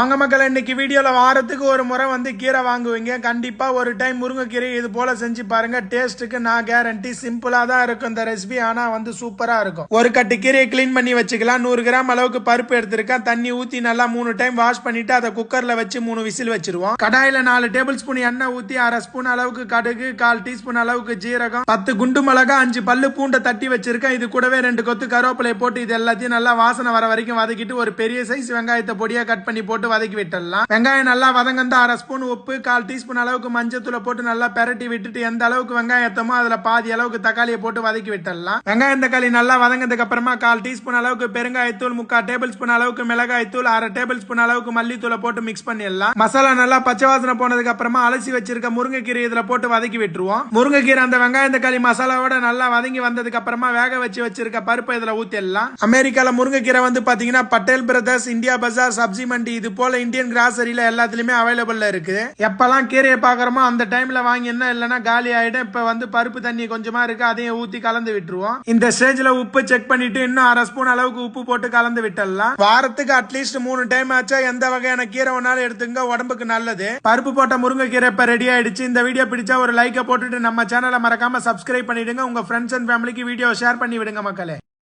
வாங்க மக்கள், இன்னைக்கு வீடியோல வாரத்துக்கு ஒரு முறை வந்து கீரை வாங்குவீங்க. கண்டிப்பா ஒரு டைம் முருங்கைக்கீரை இது போல செஞ்சு பாருங்க. டேஸ்ட்டுக்கு நான் கேரண்டி. சிம்பிளா தான் இருக்கும் இந்த ரெசிபி, ஆனா வந்து சூப்பரா இருக்கும். ஒரு கட்டு கீரையை கிளீன் பண்ணி வச்சுக்கலாம். 100 கிராம் அளவுக்கு பருப்பு எடுத்திருக்கேன். தண்ணி ஊத்தி நல்லா 3 டைம் வாஷ் பண்ணிட்டு அதை குக்கர்ல வச்சு 3 விசில் வச்சிருவோம். கடாயில 4 டேபிள் ஸ்பூன் எண்ணெய் ஊத்தி 1/2 ஸ்பூன் அளவுக்கு கடுகு, 1/4 டீஸ்பூன் அளவுக்கு ஜீரகம், 10 குண்டு மிளகா, 5 பல்லு பூண்டை தட்டி வச்சிருக்கேன். இது கூடவே 2 கொத்து கருவேப்பிலை போட்டு இது எல்லாத்தையும் நல்லா வாசனை வர வரைக்கும் வதக்கிட்டு ஒரு பெரிய சைஸ் வெங்காயத்தை பொடியா கட் பண்ணி போட்டு வதக்கி விட்டுடலாம். வெங்காயம் நல்லா வதங்கந்து 1/2 ஸ்பூன் உப்பு, 1/4 டீஸ்பூன் அளவுக்கு மஞ்சத்தூளை போட்டு நல்லா பெரட்டி விட்டுட்டு எந்த அளவுக்கு வெங்காயம் ஏத்தமோ அதுல பாதி அளவுக்கு தக்காளியை போட்டு வதக்கி விட்டுடலாம். வெங்காயம் தக்காளி நல்லா வதங்கினதுக்கு அப்புறமா 1/4 டீஸ்பூன் அளவுக்கு பெருங்காயத்தூள், 3/4 டேபிள் ஸ்பூன் அளவுக்கு மிளகாய்த்தூள், 1/2 டேபிள் ஸ்பூன் அளவுக்கு மல்லித்தூளை போட்டு மிக்ஸ் பண்ணிடலாம். மசாலா நல்லா பச்சை வாசனை போனதுக்கு அப்புறமா அலசி வச்சிருக்க முருங்கைக்கீரை இதுல போட்டு வதக்கி விட்டுருவோம். முருங்கைக்கீரை அந்த வெங்காயம் தக்காளி மசாலாவோட நல்லா வதங்கி வந்ததுக்கு அப்புறமா வேக வச்சு வச்சிருக்க பருப்பை இதுல ஊத்திடலாம். அமெரிக்கால முருங்கைக்கீரை வந்து பாத்தீங்கன்னா பட்டேல் பிரதர்ஸ், இந்தியா பஜார், சப்ஜி மண்டி இது போல இந்தியன் கிராசரியில எல்லாத்துலயுமே அவைலபிள் இருக்கு. எப்பெல்லாம் கீரையை பாக்குறோமோ அந்த டைம்ல வாங்கினா இல்லைன்னா காலி ஆயிடும். இப்ப வந்து பருப்பு தண்ணி கொஞ்சமா இருக்கு, அதையும் ஊத்தி கலந்து விட்டுருவோம். இந்த ஸ்டேஜ்ல உப்பு செக் பண்ணிட்டு இன்னும் 1/2 ஸ்பூன் அளவுக்கு உப்பு போட்டு கலந்து விட்டுடலாம். வாரத்துக்கு அட்லீஸ்ட் 3 டைம் ஆச்சா எந்த வகையான கீரை வேணாலும் எடுத்துங்க, உடம்புக்கு நல்லது. பருப்பு போட்ட முருங்கைக்கீரை இப்ப ரெடி ஆயிடுச்சு. இந்த வீடியோ பிடிச்சா ஒரு லைக்கை போட்டுட்டு நம்ம சேனலை மறக்காம சப்ஸ்கிரைப் பண்ணிடுங்க. உங்க ஃப்ரெண்ட்ஸ் அண்ட் ஃபேமிலிக்கு வீடியோ ஷேர் பண்ணி விடுங்க மக்களே.